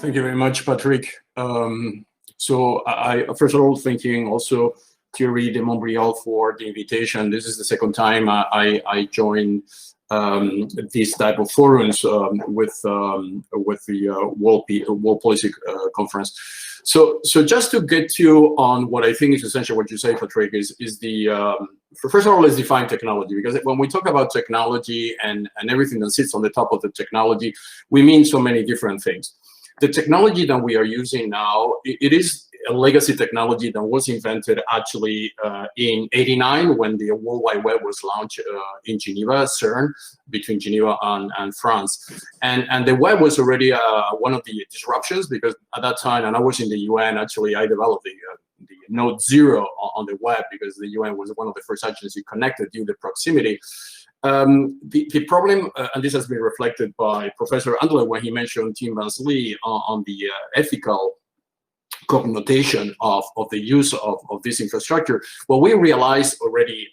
Thank you very much, Patrick. So I first of all, thanking also Thierry de Montbrial for the invitation. This is the second time I join these type of forums with the World Policy Conference. So just to get you on what I think is essential, what you say, Patrick, is the first of all, let's define technology, because when we talk about technology and everything that sits on the top of the technology, we mean so many different things. The technology that we are using now, it is a legacy technology that was invented actually in '89 when the World Wide Web was launched in Geneva, CERN, between Geneva and France. And the web was already one of the disruptions, because at that time, and I was in the UN, actually, I developed the Node 0 on the web, because the UN was one of the first agencies connected due to proximity. The problem, and this has been reflected by Professor Andler when he mentioned Tim Berners-Lee on the ethical connotation of the use of this infrastructure. What we realized already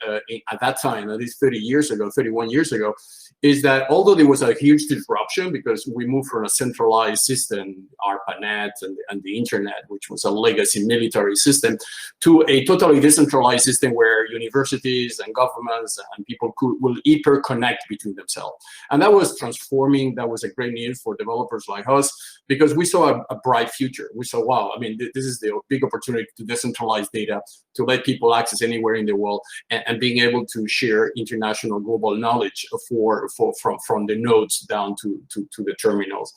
at that time, at least 31 years ago, is that although there was a huge disruption, because we moved from a centralized system, ARPANET and the internet, which was a legacy military system, to a totally decentralized system where universities and governments and people will hyper-connect between themselves. And that was transforming. That was a great news for developers like us, because we saw a bright future. We saw, wow, I mean, this is the big opportunity to decentralize data, to let people access anywhere in the world, and being able to share international global knowledge from the nodes down to the terminals.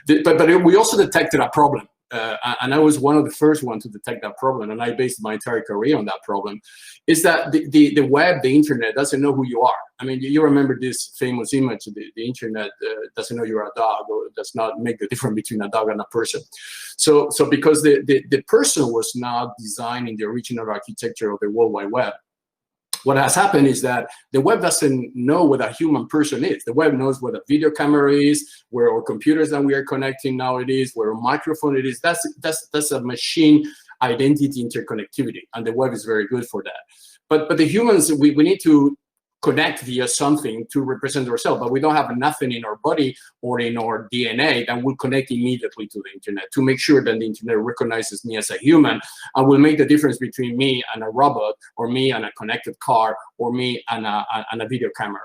But we also detected a problem. And I was one of the first ones to detect that problem, and I based my entire career on that problem, is that the web, the internet, doesn't know who you are. I mean, you remember this famous image, the internet doesn't know you're a dog, or does not make the difference between a dog and a person. So because the person was not designed in the original architecture of the World Wide Web, what has happened is that the web doesn't know what a human person is. The web knows what a video camera is, where our computers that we are connecting now it is, where a microphone it is. That's a machine identity interconnectivity, and the web is very good for that. But the humans, we need to connect via something to represent ourselves, but we don't have nothing in our body or in our DNA that will connect immediately to the internet to make sure that the internet recognizes me as a human and will make the difference between me and a robot, or me and a connected car, or me and a video camera.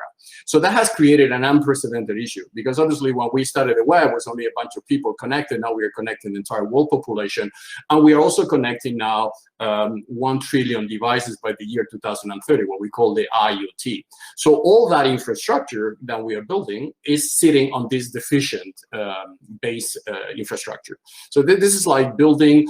So that has created an unprecedented issue, because obviously when we started the web, it was only a bunch of people connected. Now we are connecting the entire world population, and we are also connecting now 1 trillion devices by the year 2030, what we call the IoT. So all that infrastructure that we are building is sitting on this deficient base infrastructure. So this is like building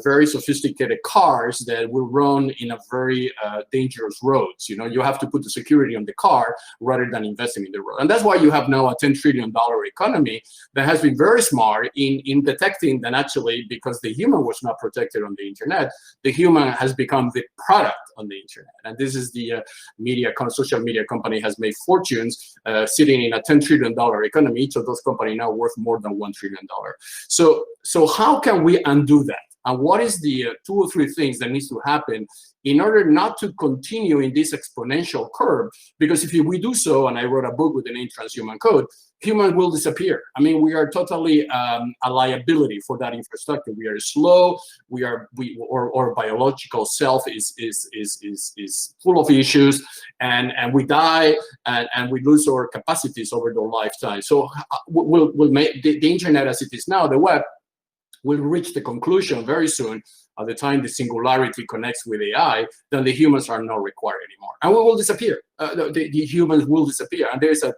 very sophisticated cars that will run in a very dangerous roads. You know, you have to put the security on the car rather than investing in the road. And that's why you have now a $10 trillion economy that has been very smart in detecting that actually, because the human was not protected on the internet, the human has become the product on the internet. And this is the social media company has made fortunes sitting in a $10 trillion economy. Each of those companies now worth more than $1 trillion. So how can we undo that? And what is the 2 or 3 things that needs to happen in order not to continue in this exponential curve? Because if we do so, and I wrote a book with the name Transhuman Code, humans will disappear. I mean, we are totally a liability for that infrastructure. We are slow. Our biological self is full of issues, and we die, and we lose our capacities over the lifetime. So we'll make the internet as it is now, the web, will reach the conclusion very soon, at the time the singularity connects with AI, then the humans are not required anymore, and we will disappear. The humans will disappear, and there's a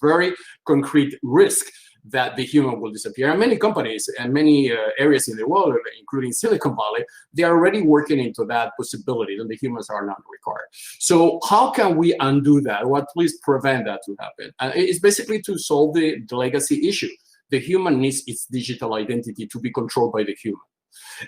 very concrete risk that the human will disappear. And many companies and many areas in the world, including Silicon Valley, they are already working into that possibility that the humans are not required. So how can we undo that, or at least prevent that to happen? And it's basically to solve the legacy issue. The human needs its digital identity to be controlled by the human.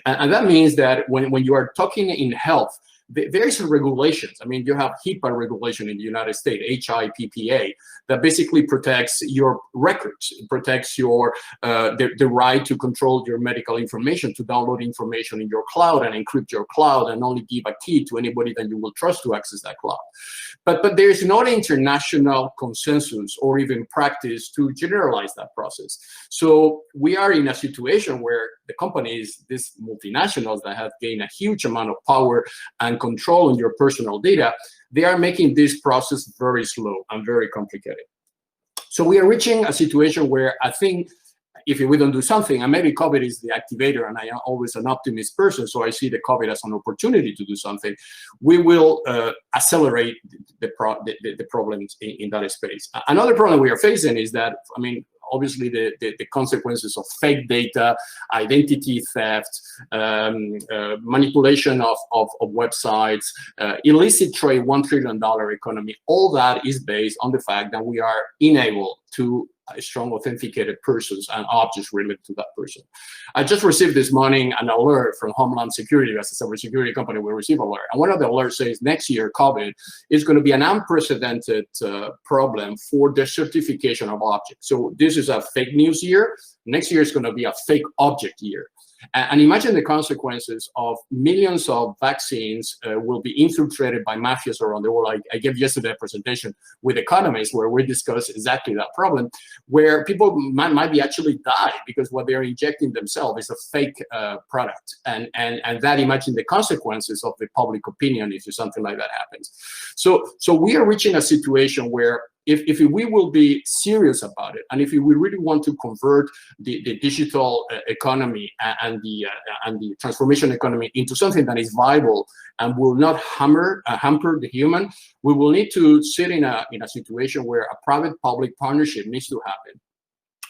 And that means that when you are talking in health, there's regulations. I mean, you have HIPAA regulation in the United States, HIPAA, that basically protects your records, it protects your the right to control your medical information, to download information in your cloud and encrypt your cloud and only give a key to anybody that you will trust to access that cloud. But there's not international consensus or even practice to generalize that process. So we are in a situation where the companies, these multinationals that have gained a huge amount of power and control on your personal data, they are making this process very slow and very complicated. So we are reaching a situation where I think if we don't do something, and maybe COVID is the activator, and I am always an optimist person, so I see the COVID as an opportunity to do something, we will accelerate the problems in that space. Another problem we are facing is that, I mean, obviously the consequences of fake data, identity theft, manipulation of websites, illicit trade, $1 trillion economy, all that is based on the fact that we are unable to strong authenticated persons and objects related to that person. I just received this morning an alert from Homeland Security. As a cybersecurity company, we receive alert. And one of the alerts says next year, COVID is going to be an unprecedented problem for the certification of objects. So this is a fake news year. Next year is going to be a fake object year. And imagine the consequences of millions of vaccines will be infiltrated by mafias around the world. I gave yesterday a presentation with economists where we discussed exactly that problem, where people might be actually die because what they're injecting themselves is a fake product. And that, imagine the consequences of the public opinion if something like that happens. So we are reaching a situation where if we will be serious about it, and if we really want to convert the digital economy and the transformation economy into something that is viable and will not hamper the human, we will need to sit in a situation where a private-public partnership needs to happen,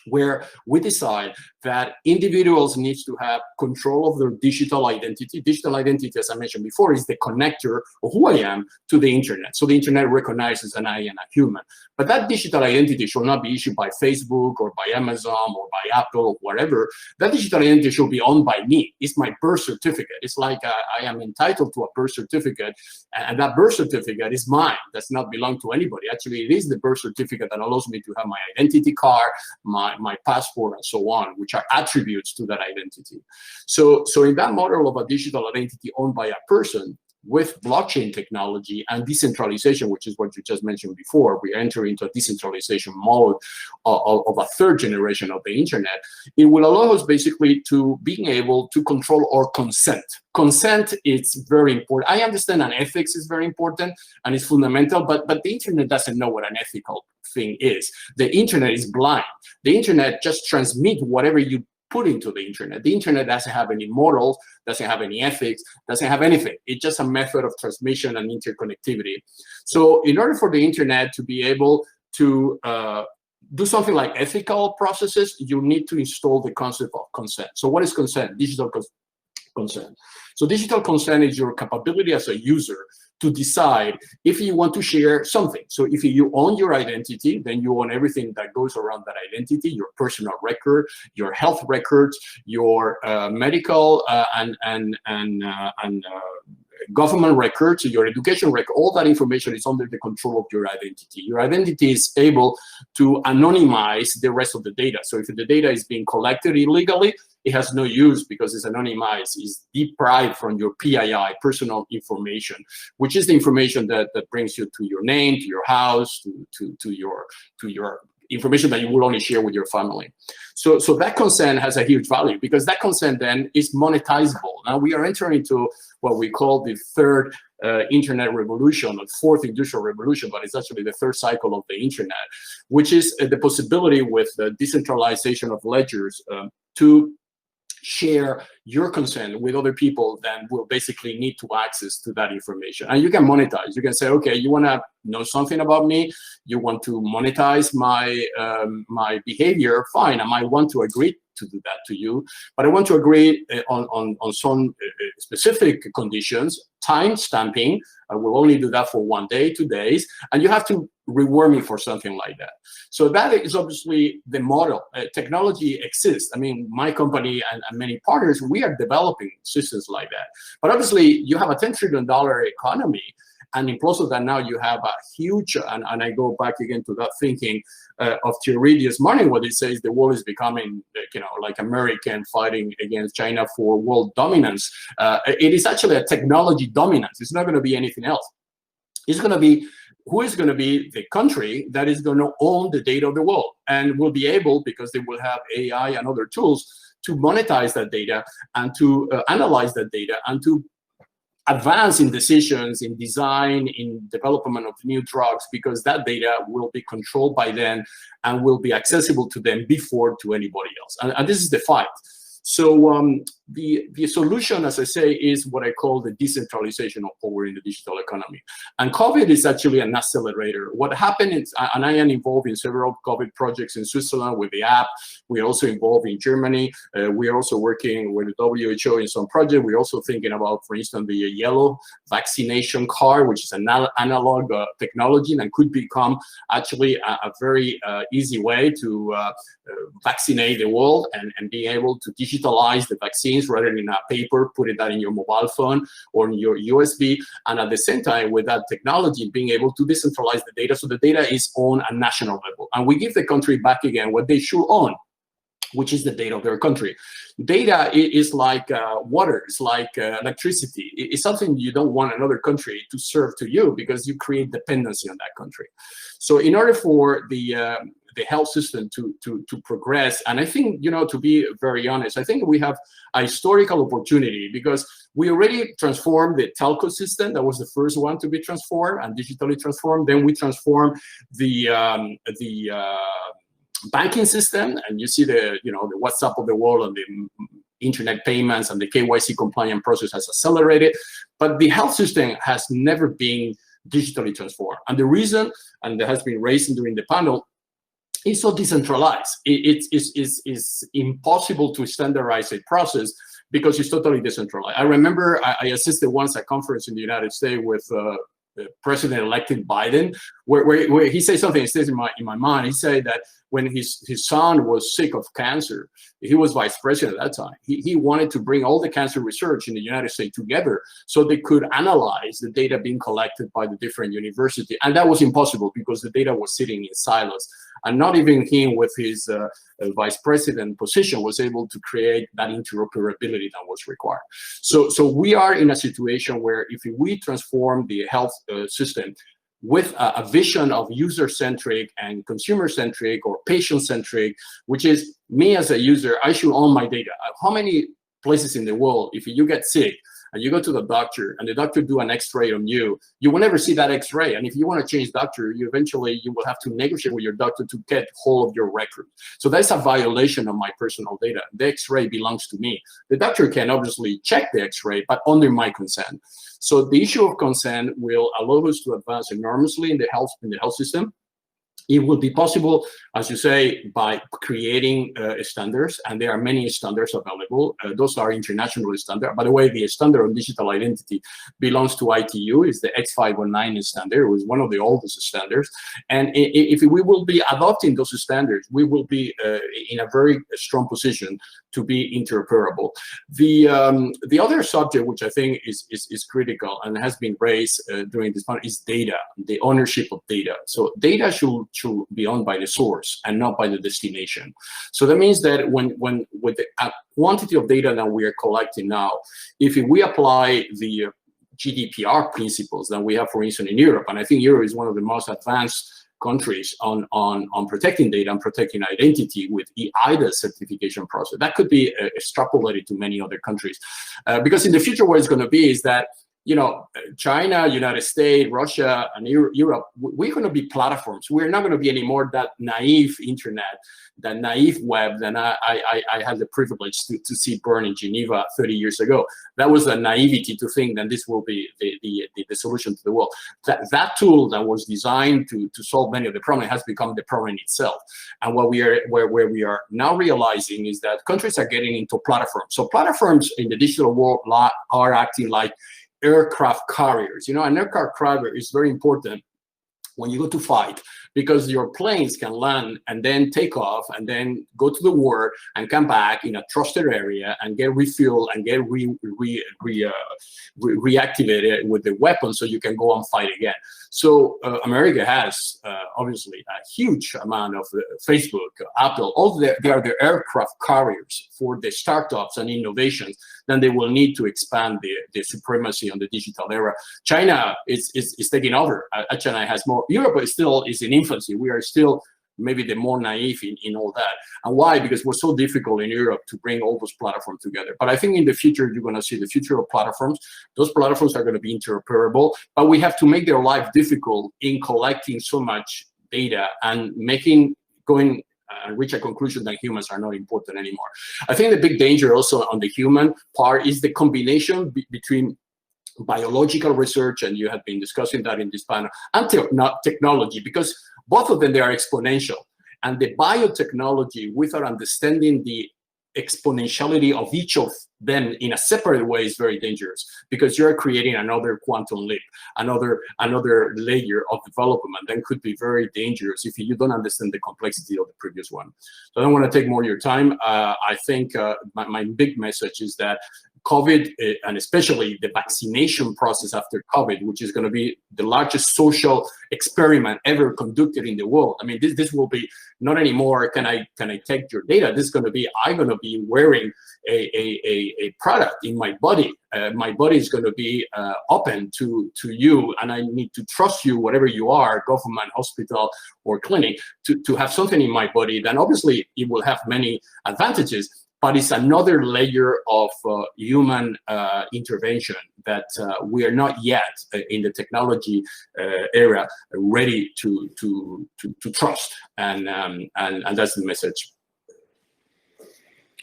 where we decide that individuals need to have control of their digital identity. Digital identity, as I mentioned before, is the connector of who I am to the internet. So the internet recognizes that I am a human. But that digital identity should not be issued by Facebook or by Amazon or by Apple or whatever. That digital identity should be owned by me. It's my birth certificate. It's like I am entitled to a birth certificate, and that birth certificate is mine. Does not belong to anybody. Actually, it is the birth certificate that allows me to have my identity card, my passport, and so on, which are attributes to that identity. So in that model of a digital identity owned by a person, with blockchain technology and decentralization, which is what you just mentioned before, we enter into a decentralization mode of a third generation of the internet. It will allow us basically to being able to control our consent. Consent is very important. I understand that ethics is very important and it's fundamental, but the internet doesn't know what an ethical thing is. The internet is blind. The internet just transmits whatever you put into the internet. The internet doesn't have any morals, doesn't have any ethics, doesn't have anything. It's just a method of transmission and interconnectivity. So in order for the internet to be able to do something like ethical processes, you need to install the concept of consent. So what is consent? Digital consent. So digital consent is your capability as a user to decide if you want to share something. So if you own your identity, then you own everything that goes around that identity, your personal record, your health records, your medical and government records, your education record, all that information is under the control of your identity. Your identity is able to anonymize the rest of the data. So if the data is being collected illegally, it has no use because it's anonymized, it's deprived from your PII, personal information, which is the information that brings you to your name, to your house, to your information that you will only share with your family. So that consent has a huge value because that consent then is monetizable. Now we are entering into what we call the third internet revolution, or fourth industrial revolution, but it's actually the third cycle of the internet, which is the possibility with the decentralization of ledgers to share your consent with other people that will basically need to access to that information. And you can monetize. You can say, okay, you want to know something about me, you want to monetize my my behavior, fine. I might want to agree to do that to you. But I want to agree on some specific conditions. Time stamping, I will only do that for 1 day, 2 days, and you have to reward me for something like that. So that is obviously the model. Technology exists. I mean, my company and many partners, we are developing systems like that. But obviously, you have a $10 trillion economy, and in plus of that, now you have a huge, and I go back again to that thinking of Thierry this morning, what it says the world is becoming, like American fighting against China for world dominance. It is actually a technology dominance. It's not going to be anything else. It's going to be who is going to be the country that is going to own the data of the world and will be able, because they will have AI and other tools, to monetize that data and to analyze that data and to advance in decisions, in design, in development of new drugs, because that data will be controlled by them and will be accessible to them before to anybody else. And this is the fight. So the solution, as I say, is what I call the decentralization of power in the digital economy. And COVID is actually an accelerator. What happened is, and I am involved in several COVID projects in Switzerland with the app. We're also involved in Germany. We are also working with the WHO in some project. We're also thinking about, for instance, the yellow vaccination card, which is an analog technology and could become actually a very easy way to vaccinate the world and being able to digitalize the vaccines rather than in a paper, putting that in your mobile phone or in your USB, and at the same time with that technology being able to decentralize the data so the data is on a national level. And we give the country back again what they should own, which is the data of their country. Data is like water, it's like electricity. It's something you don't want another country to serve to you because you create dependency on that country. So in order for the health system to progress, and I think, to be very honest, I think we have a historical opportunity because we already transformed the telco system. That was the first one to be transformed and digitally transformed. Then we transformed the banking system, and you see the the WhatsApp of the world and the internet payments and the KYC compliant process has accelerated, but the health system has never been digitally transformed. And the reason, and that has been raised during the panel, is so decentralized. It's impossible to standardize a process because it's totally decentralized. I remember I assisted once at a conference in the United States with President-elected Biden, where he said something that stays in my mind. He said that when his son was sick of cancer, he was vice president at that time. He wanted to bring all the cancer research in the United States together so they could analyze the data being collected by the different universities. And that was impossible because the data was sitting in silos. And not even him with his vice president position was able to create that interoperability that was required. So we are in a situation where if we transform the health system with a vision of user-centric and consumer-centric or patient-centric, which is me as a user, I should own my data. How many places in the world, if you get sick and you go to the doctor and the doctor do an x-ray on you, you will never see that x-ray. And if you want to change doctor, you will have to negotiate with your doctor to get hold of your record. So that's a violation of my personal data. The x-ray belongs to me. The doctor can obviously check the x-ray, but under my consent. So the issue of consent will allow us to advance enormously in the health system. It will be possible, as you say, by creating standards, and there are many standards available. Those are international standards. By the way, the standard on digital identity belongs to ITU. It's the X509 standard. It was one of the oldest standards. And if we will be adopting those standards, we will be in a very strong position to be interoperable. The other subject, which I think is critical and has been raised during this panel, is data, the ownership of data. So data should be owned by the source and not by the destination. So that means that when with the quantity of data that we are collecting now, if we apply the GDPR principles that we have, for instance, in Europe, and I think Europe is one of the most advanced countries on protecting data and protecting identity with the eIDAS certification process. That could be extrapolated to many other countries. Because in the future, what it's going to be is that you know, China, United States, Russia, and Europe, we're going to be platforms. We're not going to be anymore that naive internet, that naive web that I had the privilege to see burn in Geneva 30 years ago. That was the naivety to think that this will be the solution to the world. That tool that was designed to solve many of the problems has become the problem itself. And what we are, where we are now realizing is that countries are getting into platforms. So platforms in the digital world are acting like aircraft carriers. You know, an aircraft carrier is very important when you go to fight, because your planes can land and then take off and then go to the war and come back in a trusted area and get refueled and get reactivated with the weapons so you can go and fight again. So America has obviously a huge amount of Facebook, Apple, all they are the aircraft carriers for the startups and innovations. Then they will need to expand the supremacy on the digital era. China is taking over. China has more. Europe still is in infancy. We are still maybe the more naive in all that. And why? Because we're so difficult in Europe to bring all those platforms together. But I think in the future, you're going to see the future of platforms. Those platforms are going to be interoperable, but we have to make their life difficult in collecting so much data and going and reach a conclusion that humans are not important anymore. I think the big danger also on the human part is the combination between biological research, and you have been discussing that in this panel, and technology, because both of them, they are exponential. And the biotechnology, without understanding the exponentiality of each of them in a separate way, is very dangerous, because you're creating another quantum leap, another layer of development that could be very dangerous if you don't understand the complexity of the previous one. So I don't want to take more of your time. I think my big message is that COVID, and especially the vaccination process after COVID, which is going to be the largest social experiment ever conducted in the world. I mean, this will be not anymore, can I take your data? This is going to be, I'm going to be wearing a product in my body. My body is going to be open to you, and I need to trust you, whatever you are, government, hospital, or clinic, to have something in my body. Then obviously it will have many advantages, but it's another layer of human intervention that we are not yet in the technology era ready to trust, and that's the message.